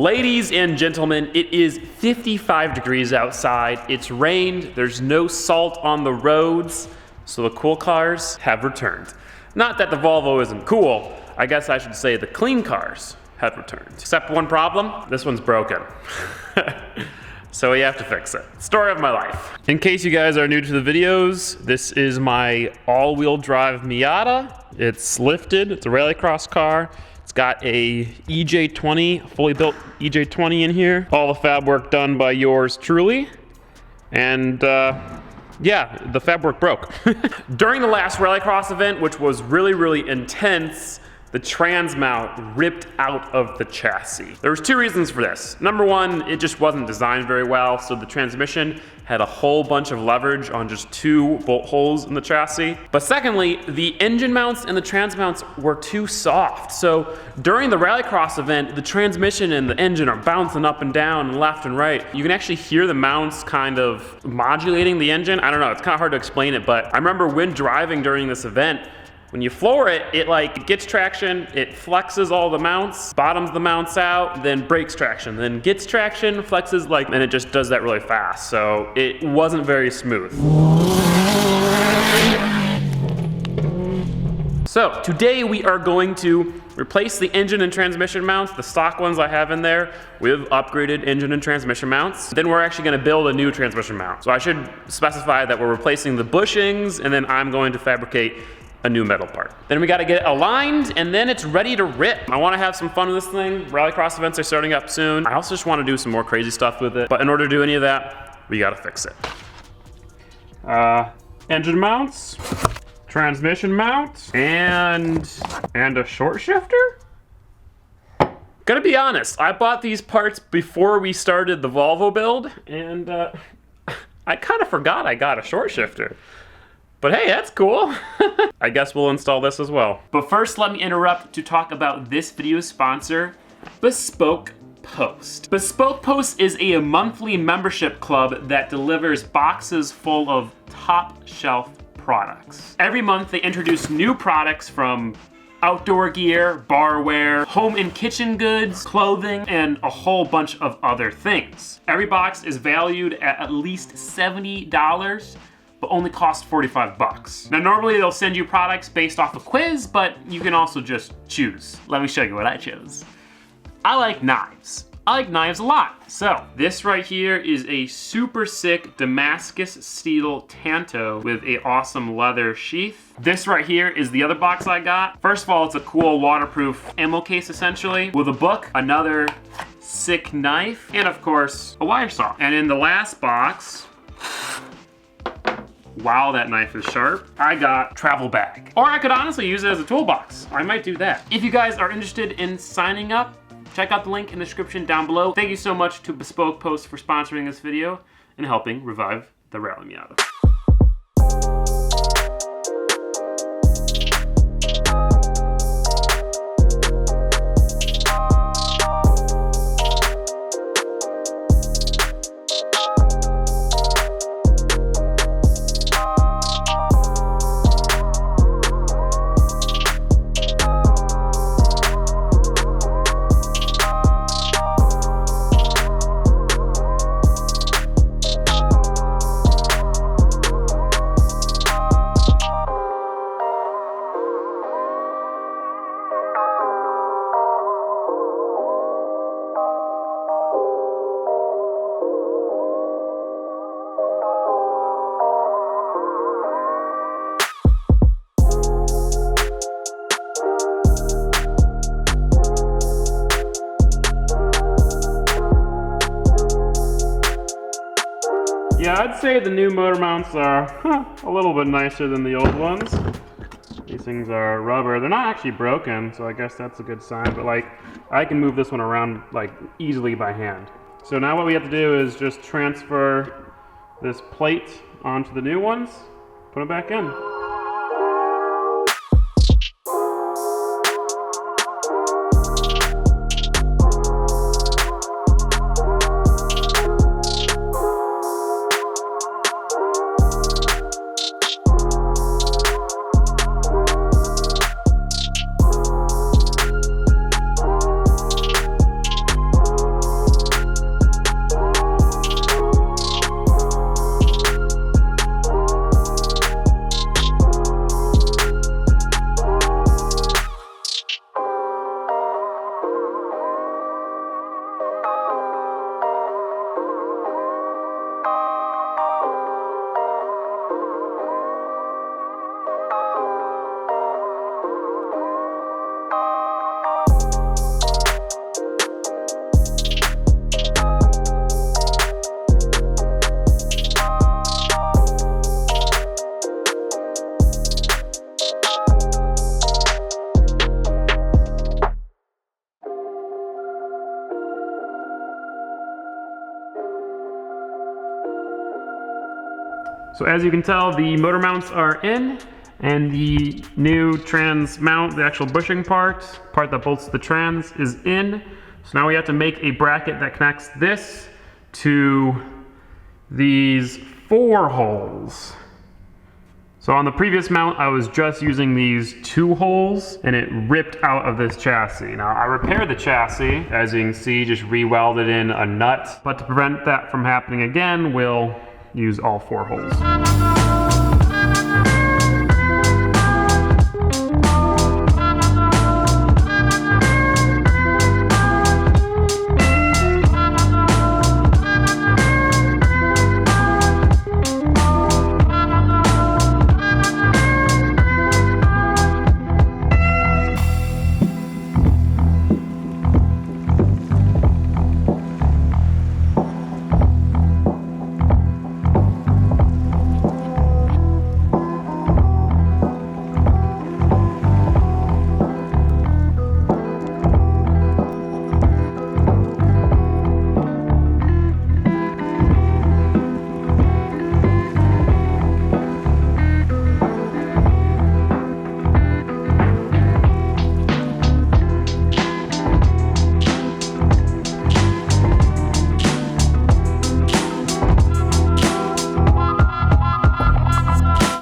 Ladies and gentlemen, it is 55 degrees outside. It's rained, there's no salt on the roads, so the cool cars have returned. Not that the Volvo isn't cool, I guess I should say the clean cars have returned. Except one problem, this one's broken. So we have to fix it. Story of my life. In case you guys are new to the videos, this is my all-wheel drive Miata. It's lifted, it's a rallycross car. It's got a EJ20, fully built EJ20 in here. All the fab work done by yours truly. And yeah, the fab work broke. During the last rallycross event, which was really, really intense, the trans mount ripped out of the chassis. There was two reasons for this. Number one, it just wasn't designed very well, so the transmission had a whole bunch of leverage on just two bolt holes in the chassis. But secondly, the engine mounts and the trans mounts were too soft. So during the rallycross event, the transmission and the engine are bouncing up and down and left and right. You can actually hear the mounts kind of modulating the engine. I don't know, it's kind of hard to explain it, but I remember when driving during this event, when you floor it, it gets traction, it flexes all the mounts, bottoms the mounts out, then breaks traction, then gets traction, flexes, and it just does that really fast. So it wasn't very smooth. So today we are going to replace the engine and transmission mounts, the stock ones I have in there, with upgraded engine and transmission mounts. Then we're actually gonna build a new transmission mount. So I should specify that we're replacing the bushings, and then I'm going to fabricate a new metal part. Then we gotta get it aligned, and then it's ready to rip. I wanna have some fun with this thing. Rallycross events are starting up soon. I also just wanna do some more crazy stuff with it, but in order to do any of that, we gotta fix it. Engine mounts, transmission mount, and a short shifter? Gotta be honest, I bought these parts before we started the Volvo build, and I kinda forgot I got a short shifter. But hey, that's cool. I guess we'll install this as well. But first, let me interrupt to talk about this video's sponsor, Bespoke Post. Bespoke Post is a monthly membership club that delivers boxes full of top shelf products. Every month they introduce new products from outdoor gear, barware, home and kitchen goods, clothing, and a whole bunch of other things. Every box is valued at least $70, but only cost 45 bucks. Now normally they'll send you products based off a quiz, but you can also just choose. Let me show you what I chose. I like knives. I like knives a lot. So this right here is a super sick Damascus steel Tanto with a awesome leather sheath. This right here is the other box I got. First of all, it's a cool waterproof ammo case essentially, with a book, another sick knife, and of course, a wire saw. And in the last box, wow, that knife is sharp, I got travel bag. Or I could honestly use it as a toolbox. I might do that. If you guys are interested in signing up, check out the link in the description down below. Thank you so much to Bespoke Post for sponsoring this video and helping revive the Rally Miata. Yeah, I'd say the new motor mounts are a little bit nicer than the old ones. These things are rubber. They're not actually broken, so I guess that's a good sign, but I can move this one around easily by hand. So now what we have to do is just transfer this plate onto the new ones, put them back in. So as you can tell, the motor mounts are in, and the new trans mount, the actual bushing part that bolts the trans, is in. So now we have to make a bracket that connects this to these 4 holes. So on the previous mount, I was just using these 2 holes, and it ripped out of this chassis. Now I repaired the chassis, as you can see, just re-welded in a nut. But to prevent that from happening again, we'll use all 4 holes.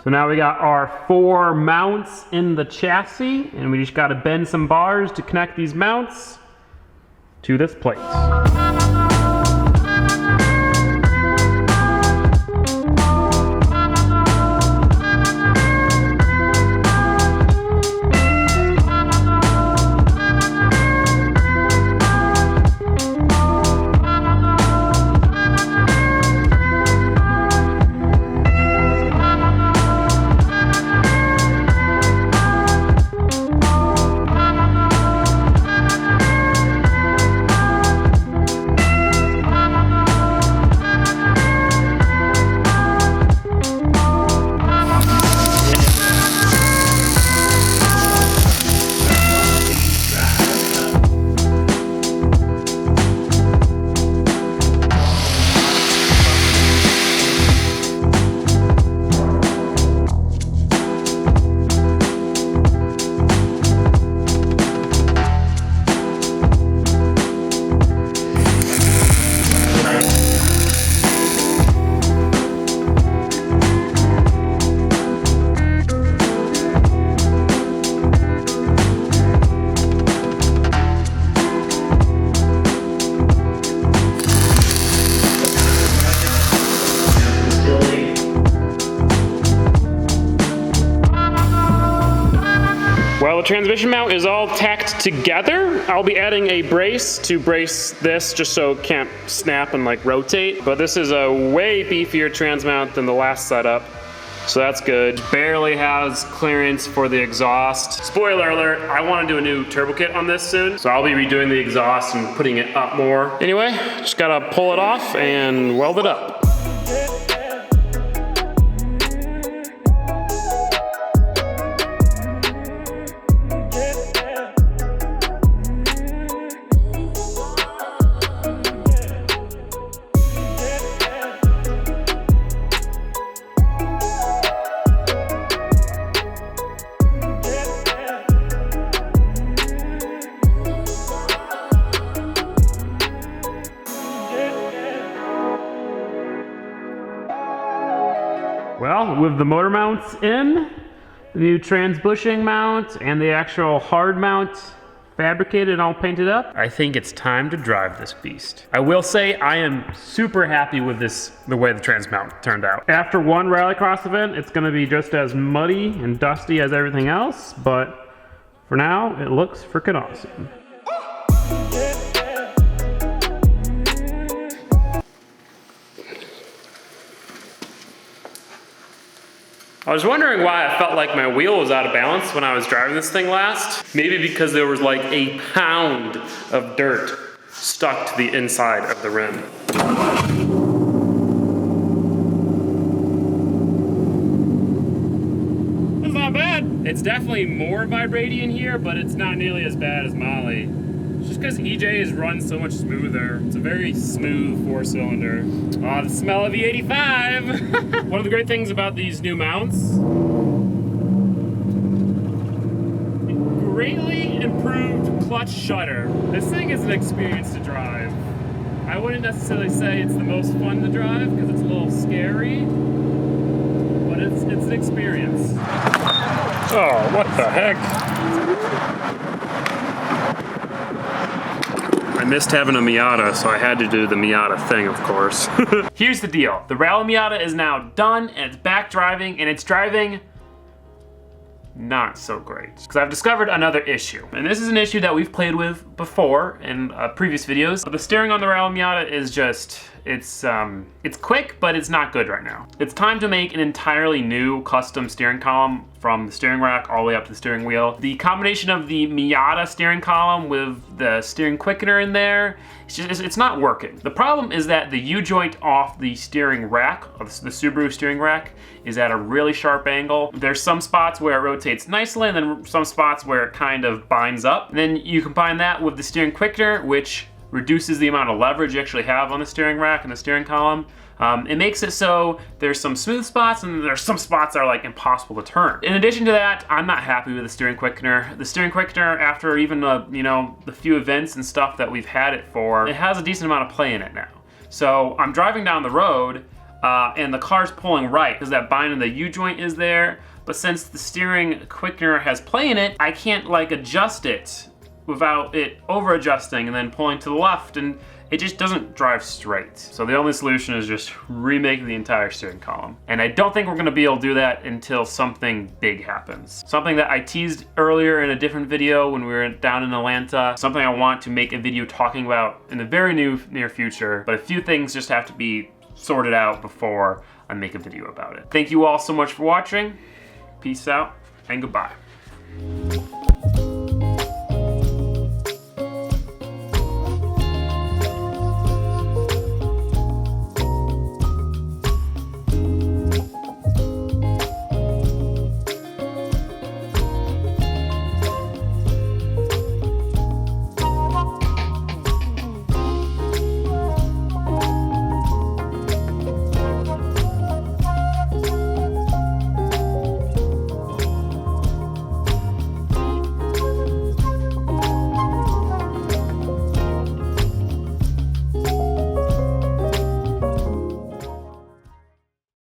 So now we got our 4 mounts in the chassis, and we just got to bend some bars to connect these mounts to this plate. Well, the transmission mount is all tacked together. I'll be adding a brace to brace this just so it can't snap and like rotate. But this is a way beefier trans mount than the last setup, so that's good. Barely has clearance for the exhaust. Spoiler alert, I want to do a new turbo kit on this soon, so I'll be redoing the exhaust and putting it up more. Anyway, just gotta pull it off and weld it up. Well, with the motor mounts in, the new trans bushing mount, and the actual hard mount fabricated and all painted up, I think it's time to drive this beast. I will say I am super happy with the way the trans mount turned out. After one rallycross event, it's gonna be just as muddy and dusty as everything else, but for now, it looks freaking awesome. I was wondering why I felt like my wheel was out of balance when I was driving this thing last. Maybe because there was like a pound of dirt stuck to the inside of the rim. That's not bad. It's definitely more vibrating in here, but it's not nearly as bad as Molly. It's just because EJ is run so much smoother. It's a very smooth 4-cylinder. Ah, the smell of E85. One of the great things about these new mounts, greatly improved clutch shutter. This thing is an experience to drive. I wouldn't necessarily say it's the most fun to drive because it's a little scary, but it's an experience. Oh, what the heck? I missed having a Miata, so I had to do the Miata thing, of course. Here's the deal. The Rally Miata is now done, and it's back driving, and it's driving not so great. Because I've discovered another issue. And this is an issue that we've played with before in previous videos. But the steering on the Rally Miata is just, it's quick, but it's not good right now. It's time to make an entirely new custom steering column from the steering rack all the way up to the steering wheel. The combination of the Miata steering column with the steering quickener in there, it's not working. The problem is that the U-joint off the steering rack, of the Subaru steering rack, is at a really sharp angle. There's some spots where it rotates nicely, and then some spots where it kind of binds up. And then you combine that with the steering quickener, which reduces the amount of leverage you actually have on the steering rack and the steering column. It makes it so there's some smooth spots and there's some spots that are like impossible to turn. In addition to that, I'm not happy with the steering quickener. The steering quickener, after even the few events and stuff that we've had it for, it has a decent amount of play in it now. So I'm driving down the road and the car's pulling right because that bind in the U-joint is there. But since the steering quickener has play in it, I can't like adjust it without it over adjusting and then pulling to the left, and it just doesn't drive straight. So the only solution is just remake the entire steering column. And I don't think we're gonna be able to do that until something big happens. Something that I teased earlier in a different video when we were down in Atlanta. Something I want to make a video talking about in the very near future. But a few things just have to be sorted out before I make a video about it. Thank you all so much for watching. Peace out and goodbye.